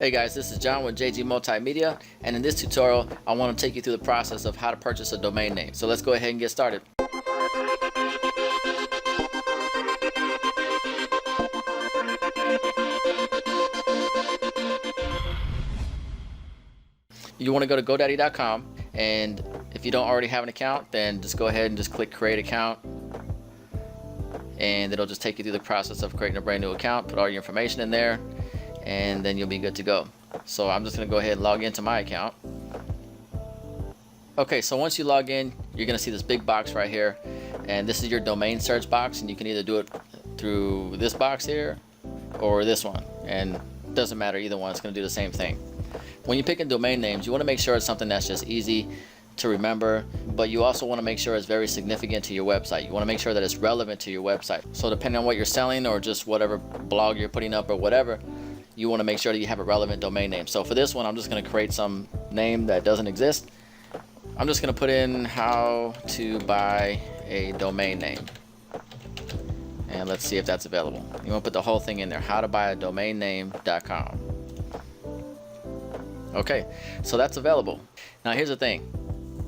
Hey guys, this is John with JG Multimedia, and in this tutorial I want to take you through the process of how to purchase a domain name. So let's go ahead and get started. You want to go to Godaddy.com, and if you don't already have an account, then just go ahead and just click create account, and it'll just take you through the process of creating a brand new account. Put all your information in there, and then you'll be good to go. So I'm just going to go ahead and log into my account. Okay, so once you log in, you're going to see this big box right here, and this is your domain search box, and you can either do it through this box here or this one, and it doesn't matter, either one, it's going to do the same thing. When you're picking domain names, you want to make sure it's something that's just easy to remember, but you also want to make sure it's very significant to your website. You want to make sure that it's relevant to your website. So depending on what you're selling or just whatever blog you're putting up or whatever, you want to make sure that you have a relevant domain name. So for this one, I'm just going to create some name that doesn't exist. I'm just going to put in how to buy a domain name, and let's see if that's available. You want to put the whole thing in there, how to buy a domain name.com. Okay, so that's available. Now here's the thing.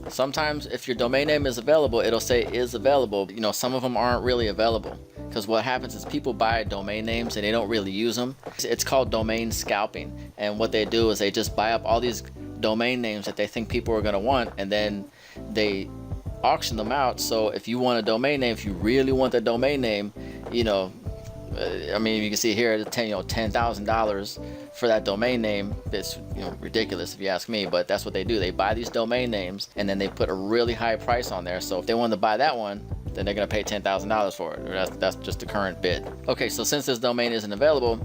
Sometimes if your domain name is available, it'll say is available. You know, some of them aren't really available, because what happens is people buy domain names and they don't really use them. It's called domain scalping, and what they do is they just buy up all these domain names that they think people are going to want, and then they auction them out. So if you want a domain name, if you really want the domain name, you know, I mean, you can see here $10,000 for that domain name. It's ridiculous if you ask me, but that's what they do. They buy these domain names and then they put a really high price on there. So if they want to buy that one, then they're going to pay $10,000 for it. That's just the current bid. Okay, so since this domain isn't available,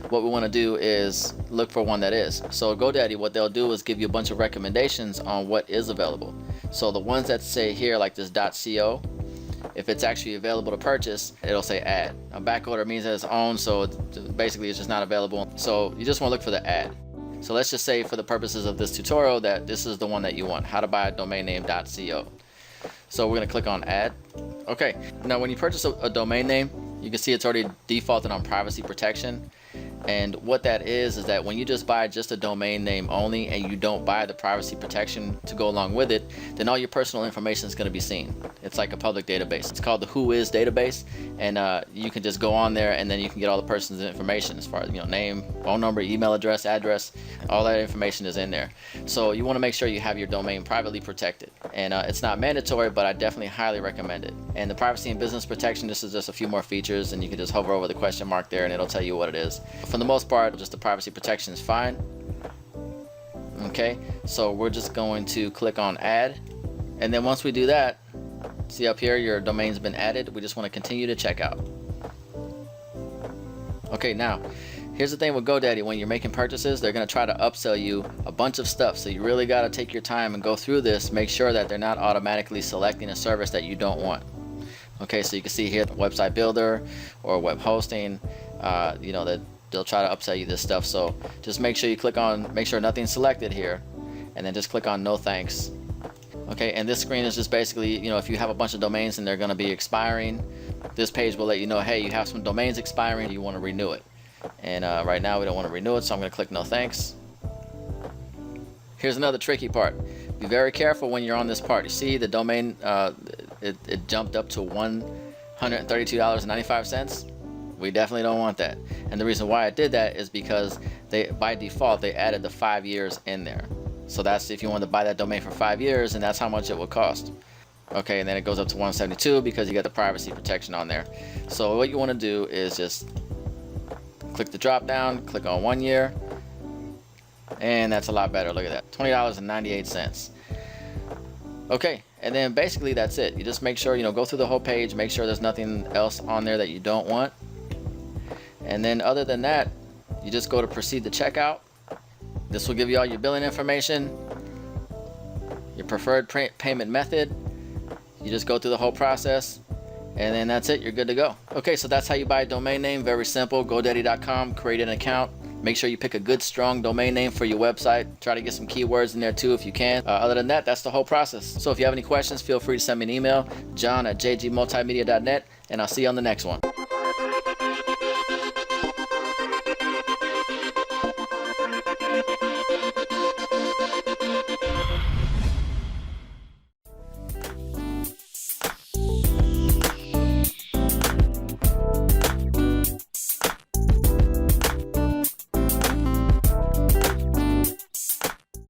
what we want to do is look for one that is. So GoDaddy, what they'll do is give you a bunch of recommendations on what is available. So the ones that say here, like this .co, if it's actually available to purchase, it'll say add. A back order means that it's owned, so basically it's just not available. So you just want to look for the add. So let's just say for the purposes of this tutorial that this is the one that you want, how to buy a domain name.co. So we're going to click on add. Okay, now when you purchase a domain name, you can see it's already defaulted on privacy protection. And what that is that when you just buy just a domain name only and you don't buy the privacy protection to go along with it, then all your personal information is going to be seen. It's like a public database. It's called the Whois database, and you can just go on there and then you can get all the person's information as far as name, phone number, email address, all that information is in there. So you want to make sure you have your domain privately protected, and it's not mandatory, but I definitely highly recommend it. And the privacy and business protection, this is just a few more features, and you can just hover over the question mark there and it'll tell you what it is. For the most part, just the privacy protection is fine. Okay, so we're just going to click on add, and then once we do that, see up here your domain's been added. We just want to continue to checkout. Okay, now here's the thing with GoDaddy. When you're making purchases, they're going to try to upsell you a bunch of stuff, so you really got to take your time and go through this. Make sure that they're not automatically selecting a service that you don't want. Okay, so you can see here website builder or web hosting, that they'll try to upsell you this stuff. So just make sure you click on, make sure nothing's selected here, and then just click on no thanks. Okay, and this screen is just basically, if you have a bunch of domains and they're going to be expiring, this page will let you know, hey, you have some domains expiring, you want to renew it. And right now we don't want to renew it, so I'm going to click no thanks. Here's another tricky part. Be very careful when you're on this part. You see the domain, it jumped up to $132.95. We definitely don't want that. And the reason why I did that is because by default they added the 5 years in there. So that's if you want to buy that domain for 5 years, and that's how much it will cost. Okay, and then it goes up to $172 because you got the privacy protection on there. So what you want to do is just click the drop down, click on 1 year, and that's a lot better. Look at that, $20.98. Okay, and then basically that's it. You just make sure, go through the whole page, make sure there's nothing else on there that you don't want. And then other than that, you just go to proceed to checkout. This will give you all your billing information, your preferred payment method. You just go through the whole process, and then that's it. You're good to go. Okay, so that's how you buy a domain name. Very simple. GoDaddy.com, create an account. Make sure you pick a good, strong domain name for your website. Try to get some keywords in there too if you can. Other than that, that's the whole process. So if you have any questions, feel free to send me an email, john@jgmultimedia.net, and I'll see you on the next one.